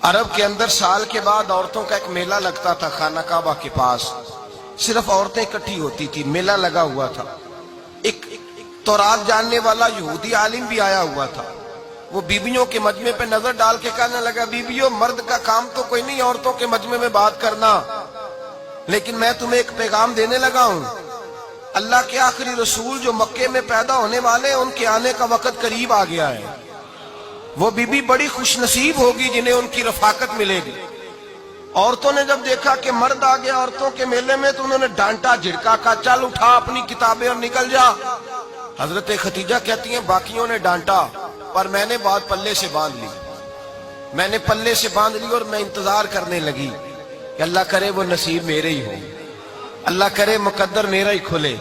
عرب کے اندر سال کے بعد عورتوں کا ایک میلہ لگتا تھا خانہ کعبہ کے پاس. صرف عورتیں اکٹھی ہوتی تھی, میلہ لگا ہوا تھا. ایک تورات جاننے والا یہودی عالم بھی آیا ہوا تھا. وہ بیویوں کے مجمع پہ نظر ڈال کے کہنے لگا, بیویوں, مرد کا کام تو کوئی نہیں عورتوں کے مجمع میں بات کرنا, لیکن میں تمہیں ایک پیغام دینے لگا ہوں. اللہ کے آخری رسول جو مکے میں پیدا ہونے والے ہیں, ان کے آنے کا وقت قریب آ گیا ہے. وہ بیوی بڑی خوش نصیب ہوگی جنہیں ان کی رفاقت ملے گی. عورتوں نے جب دیکھا کہ مرد آ گیا عورتوں کے میلے میں, تو انہوں نے ڈانٹا, جھڑکا, کہا چل اٹھا اپنی کتابیں اور نکل جا. حضرت خدیجہ کہتی ہیں باقیوں نے ڈانٹا, پر میں نے بات پلے سے باندھ لی. میں نے پلے سے باندھ لی اور میں انتظار کرنے لگی کہ اللہ کرے وہ نصیب میرے ہی ہو, اللہ کرے مقدر میرا ہی کھلے.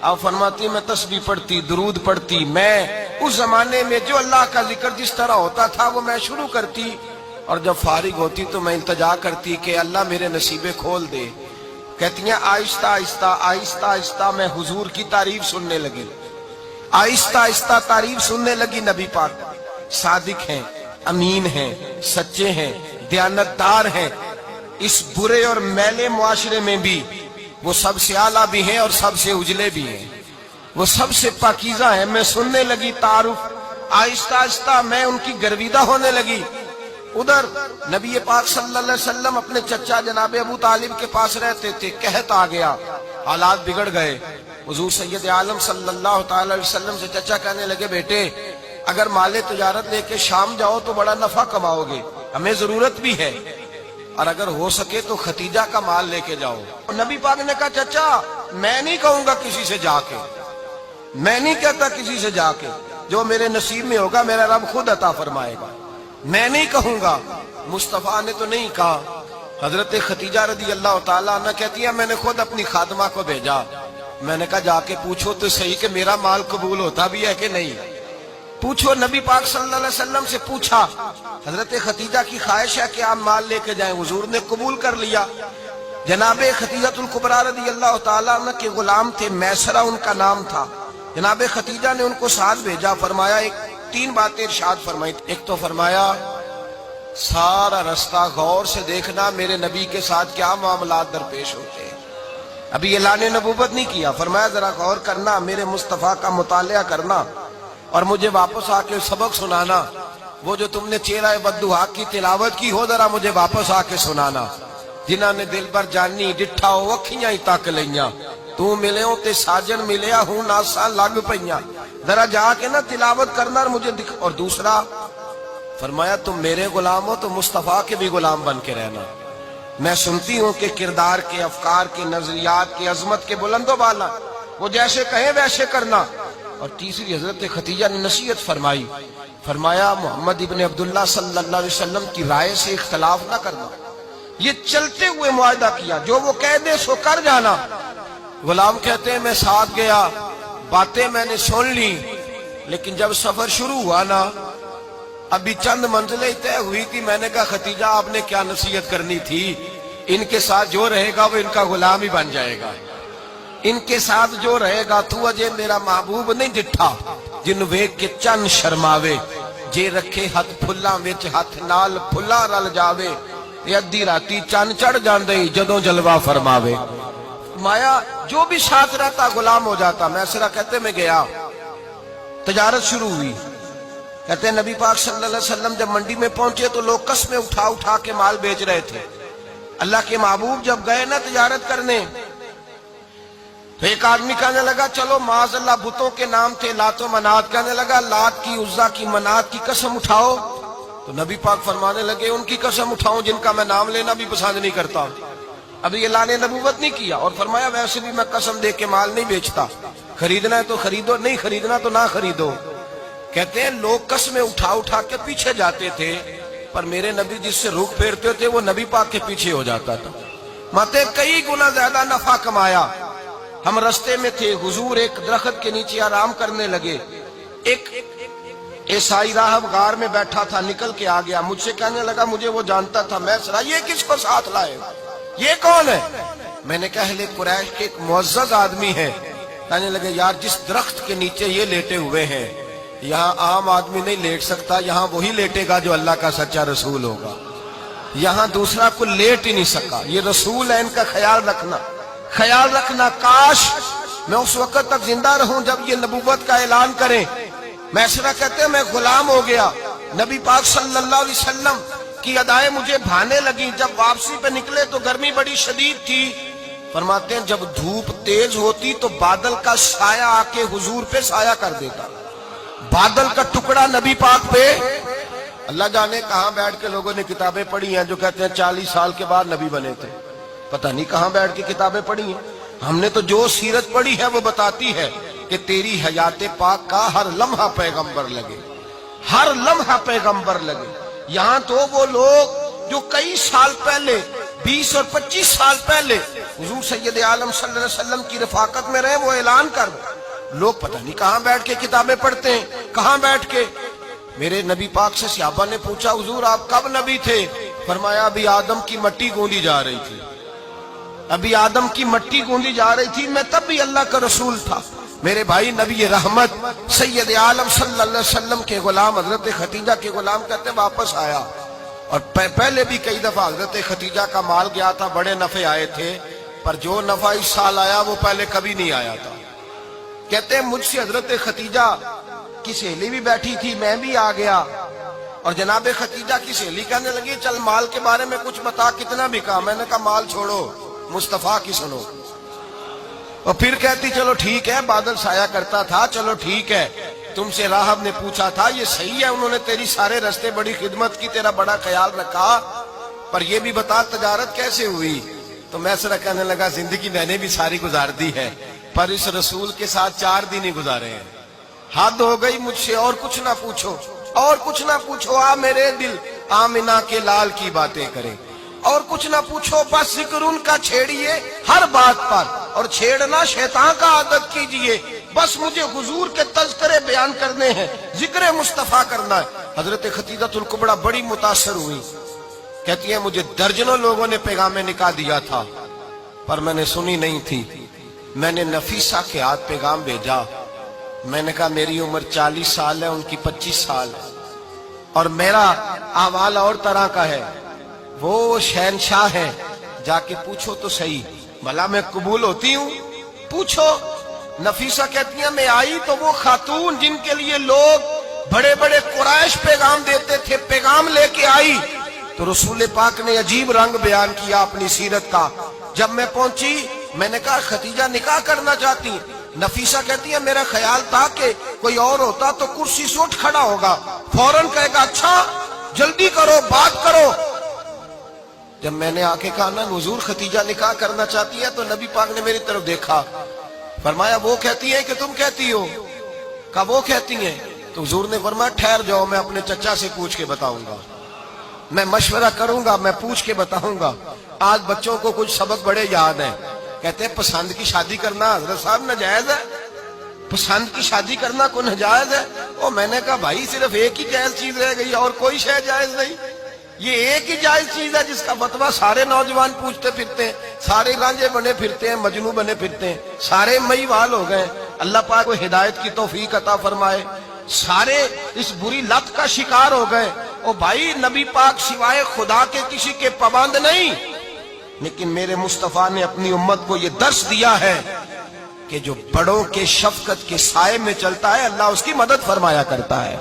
آپ فرماتی میں تسبیح پڑھتی, درود پڑھتی. میں اس زمانے میں جو اللہ کا ذکر جس طرح ہوتا تھا وہ میں شروع کرتی, اور جب فارغ ہوتی تو میں التجا کرتی کہ اللہ میرے نصیبے کھول دے. کہتی ہیں آہستہ آہستہ آہستہ آہستہ میں حضور کی تعریف سننے لگی. آہستہ آہستہ تعریف سننے لگی. نبی پاک صادق ہیں, امین ہیں, سچے ہیں, دیانتدار ہیں. اس برے اور میلے معاشرے میں بھی وہ سب سے اعلیٰ بھی ہیں اور سب سے اجلے بھی ہیں, وہ سب سے پاکیزہ ہیں. میں سننے لگی تعارف. آہستہ آہستہ میں ان کی گرویدہ ہونے لگی. ادھر نبی پاک صلی اللہ علیہ وسلم اپنے چچا جناب ابو طالب کے پاس رہتے تھے. قحط آ گیا, حالات بگڑ گئے. حضور سید عالم صلی اللہ تعالی علیہ وسلم سے چچا کہنے لگے, بیٹے اگر مال تجارت لے کے شام جاؤ تو بڑا نفع کماؤ گے, ہمیں ضرورت بھی ہے, اور اگر ہو سکے تو ختیجہ کا مال لے کے جاؤ. نبی پاک نے کہا چچا میں نہیں کہوں گا کسی سے جا کے, میں نہیں کہتا کسی سے جا کے, جو میرے نصیب میں ہوگا میرا رب خود عطا فرمائے گا, میں نہیں کہوں گا. مصطفیٰ نے تو نہیں کہا. حضرت خدیجہ رضی اللہ تعالیٰ عنہ کہتی ہے میں نے خود اپنی خادمہ کو بھیجا. میں نے کہا جا کے پوچھو تو صحیح کہ میرا مال قبول ہوتا بھی ہے کہ نہیں, پوچھو. نبی پاک صلی اللہ علیہ وسلم سے پوچھا. حضرت خدیجہ کی خواہش ہے کہ آپ مال لے کے جائیں. حضور نے قبول کر لیا. جناب خدیجہ الکبریٰ رضی اللہ تعالیٰ عنہ کے غلام تھے, میسرہ ان کا نام تھا. جناب خدیجہ نے ان کو ساتھ بھیجا. فرمایا تین باتیں ارشاد فرمائی. ایک تو فرمایا سارا رستہ غور سے دیکھنا میرے نبی کے ساتھ کیا معاملات درپیش ہوتے ہیں. ابھی اعلان نبوت نہیں کیا. فرمایا ذرا غور کرنا, میرے مصطفیٰ کا مطالعہ کرنا اور مجھے واپس آ کے سبق سنانا. وہ جو تم نے چہرہ بددعا کی تلاوت کی ہو ذرا مجھے واپس آ کے سنانا. جنہاں نے دل بر جانی ڈٹھا ہو اکھیاں ہی تک لیاں, تو ملے ہوں تے ساجن ملیا ہوں ناساں لگ پئیاں. ذرا جا کے نا تلاوت کرنا اور مجھے دکھ. اور دوسرا فرمایا تم میرے غلام ہو تو مصطفیٰ کے بھی غلام بن کے رہنا. میں سنتی ہوں کہ کردار کے, افکار کے, نظریات کے, عظمت کے بلند و بالا, وہ جیسے کہیں ویسے کرنا. اور تیسری حضرت خدیجہ نے نصیحت فرمائی. فرمایا محمد ابن عبداللہ صلی اللہ علیہ وسلم کی رائے سے اختلاف نہ کرنا. یہ چلتے ہوئے معاہدہ کیا, جو وہ کہہ دے سو کر جانا. غلام کہتے ہیں میں ساتھ گیا, باتیں میں نے سن لی, لیکن جب سفر شروع ہوا نا ابھی چند منزلیں طے ہوئی تھی. میں نے کہا خدیجہ آپ نے کیا نصیحت کرنی تھی, ان کے ساتھ جو رہے گا وہ ان کا غلام ہی بن جائے گا. ان کے ساتھ جو رہے گا تو اجے میرا محبوب نہیں ڈٹھا جن ویکھ کے چن شرماوے, جے رکھے ہاتھ پھلاں وچ ہاتھ نال پھلا رل جاوے, ادھی راتی چن چڑھ جاندے جدوں جلوہ فرماوے. مایا جو بھی ساتھ رہتا غلام ہو جاتا. میسرہ کہتے میں گیا, تجارت شروع ہوئی. کہتے ہیں نبی پاک صلی اللہ علیہ وسلم جب منڈی میں پہنچے تو لوگ قسمیں اٹھا اٹھا کے مال بیچ رہے تھے. اللہ کے محبوب جب گئے نا تجارت کرنے تو ایک آدمی کہنے لگا چلو معاذ اللہ بتوں کے نام تھے لات و منات, کہنے لگا لات کی, عزا کی, منات کی قسم اٹھاؤ. تو نبی پاک فرمانے لگے ان کی قسم اٹھاؤں جن کا میں نام لینا بھی پسند نہیں کرتا. ابھی اعلان نبوت نہیں کیا. اور فرمایا ویسے بھی میں قسم دے کے مال نہیں بیچتا, خریدنا ہے تو خریدو, نہیں خریدنا تو نہ خریدو. کہتے ہیں لوگ قسمیں اٹھا اٹھا کے پیچھے جاتے تھے, پر میرے نبی جس سے رخ پھیرتے تھے وہ نبی پاک کے پیچھے ہو جاتا تھا. ماتے کئی گنا زیادہ نفع کمایا. ہم رستے میں تھے, حضور ایک درخت کے نیچے آرام کرنے لگے. ایک عیسائی راہب غار میں بیٹھا تھا, نکل کے آ گیا. مجھ سے کہنے لگا مجھے وہ جانتا تھا. میں سرا یہ کس کو ساتھ لائے, یہ کون ہے؟ میں نے کہا اہل قریش کے ایک معزز آدمی ہے. کہنے لگے یار جس درخت کے نیچے یہ لیٹے ہوئے ہیں یہاں عام آدمی نہیں لیٹ سکتا, یہاں وہی لیٹے گا جو اللہ کا سچا رسول ہوگا. یہاں دوسرا کو لیٹ ہی نہیں سکا. یہ رسول ہے، ان کا خیال رکھنا. کاش میں اس وقت تک زندہ رہوں جب یہ نبوت کا اعلان کریں. میسرہ کہتے ہیں میں غلام ہو گیا. نبی پاک صلی اللہ علیہ وسلم کی ادائیں مجھے بھانے لگی. جب واپسی پہ نکلے تو گرمی بڑی شدید تھی. فرماتے ہیں جب دھوپ تیز ہوتی تو بادل کا سایہ آ کے حضور پہ سایہ کر دیتا. بادل کا ٹکڑا نبی پاک پہ. اللہ جانے کہاں بیٹھ کے لوگوں نے کتابیں پڑھی ہیں جو کہتے ہیں 40 سال کے بعد نبی بنے تھے. پتہ نہیں کہاں بیٹھ کے کتابیں پڑھی ہیں. ہم نے تو جو سیرت پڑھی ہے وہ بتاتی ہے کہ تیری حیات پاک کا ہر لمحہ پیغمبر لگے، ہر لمحہ پیغمبر لگے. یہاں تو وہ لوگ جو کئی سال پہلے 20 اور 25 سال پہلے حضور سید عالم صلی اللہ علیہ وسلم کی رفاقت میں رہے وہ اعلان کر لوگ پتہ نہیں کہاں بیٹھ کے کتابیں پڑھتے ہیں، کہاں بیٹھ کے. میرے نبی پاک سے صحابہ نے پوچھا حضور آپ کب نبی تھے؟ فرمایا ابھی آدم کی مٹی گوندی جا رہی تھی، ابھی آدم کی مٹی گوندی جا رہی تھی، میں تب بھی اللہ کا رسول تھا. میرے بھائی نبی رحمت سید عالم صلی اللہ علیہ وسلم کے غلام حضرت ختیجہ کے غلام کہتے واپس آیا. اور پہلے بھی کئی دفعہ حضرت ختیجہ کا مال گیا تھا، بڑے نفع آئے تھے، پر جو نفع اس سال آیا وہ پہلے کبھی نہیں آیا تھا. کہتے ہیں مجھ سے حضرت ختیجہ کی سہیلی بھی بیٹھی تھی، میں بھی آ گیا. اور جناب ختیجہ کی سہیلی کہنے لگی چل مال کے بارے میں کچھ بتا، کتنا بکا؟ میں نے کہا مال چھوڑو، مصطفیٰ کی سنو. اور پھر کہتی چلو ٹھیک ہے، بادل سایہ کرتا تھا، چلو ٹھیک ہے. تم سے راہب نے پوچھا تھا یہ صحیح ہے، انہوں نے تیری سارے رستے بڑی خدمت کی، تیرا بڑا خیال رکھا، پر یہ بھی بتا تجارت کیسے ہوئی؟ تو میسرہ کہنے لگا زندگی میں نے بھی ساری گزار دی ہے، پر اس رسول کے ساتھ 4 دن ہی گزارے ہیں. حد ہو گئی مجھ سے، اور کچھ نہ پوچھو، اور کچھ نہ پوچھو. آ میرے دل آمنہ کے لال کی باتیں کریں، اور کچھ نہ پوچھو، بس ذکر ان کا چھیڑیے ہر بات پر، اور چھیڑنا شیطان کا عادت کیجئے. بس مجھے حضور کے تذکرے بیان کرنے ہیں، ذکر مصطفیٰ کرنا ہے. حضرت ختیجہ الکبریٰ بڑی متاثر ہوئی. کہتی ہیں مجھے درجنوں لوگوں نے پیغام نکاح دیا تھا پر میں نے سنی نہیں تھی. میں نے نفیسہ کے ہاتھ پیغام بھیجا. میں نے کہا میری عمر 40 سال ہے، ان کی 25 سال ہے، اور میرا احوال اور طرح کا ہے. وہ شہنشاہ ہے، جا کے پوچھو تو صحیح، بھلا میں قبول ہوتی ہوں؟ پوچھو. نفیسہ کہتی ہیں میں آئی تو وہ خاتون جن کے لیے لوگ بڑے بڑے قریش پیغام دیتے تھے، پیغام لے کے آئی. تو رسول پاک نے عجیب رنگ بیان کیا اپنی سیرت کا. جب میں پہنچی میں نے کہا ختیجہ نکاح کرنا چاہتی ہیں؟ نفیسہ کہتی ہے میرا خیال تھا کہ کوئی اور ہوتا تو کرسی سے اٹھ کھڑا ہوگا، فوراً کہے گا اچھا جلدی کرو بات کرو. جب میں نے آ کے کہا نا حضور ختیجہ نکاح کرنا چاہتی ہے، تو نبی پاک نے میری طرف دیکھا، فرمایا وہ کہتی ہے کہ تم کہتی ہو؟ کہا وہ کہتی ہیں. تو حضور نے فرمایا ٹھہر جاؤ، میں اپنے چچا سے پوچھ کے بتاؤں گا، میں مشورہ کروں گا، میں پوچھ کے بتاؤں گا. آج بچوں کو کچھ سبق بڑے یاد ہیں. کہتے ہیں پسند کی شادی کرنا حضرت صاحب ناجائز ہے؟ پسند کی شادی کرنا کوئی ناجائز ہے؟ اور میں نے کہا بھائی صرف ایک ہی جائز چیز رہ گئی اور کوئی شے جائز نہیں. یہ ایک ہی جائز چیز ہے جس کا فتویٰ سارے نوجوان پوچھتے پھرتے ہیں، سارے رانجے بنے پھرتے ہیں، مجنوں بنے پھرتے ہیں، سارے مئی وال ہو گئے. اللہ پاک کو ہدایت کی توفیق عطا فرمائے. سارے اس بری لت کا شکار ہو گئے. او بھائی نبی پاک سوائے خدا کے کسی کے پابند نہیں، لیکن میرے مصطفیٰ نے اپنی امت کو یہ درس دیا ہے کہ جو بڑوں کے شفقت کے سائے میں چلتا ہے اللہ اس کی مدد فرمایا کرتا ہے.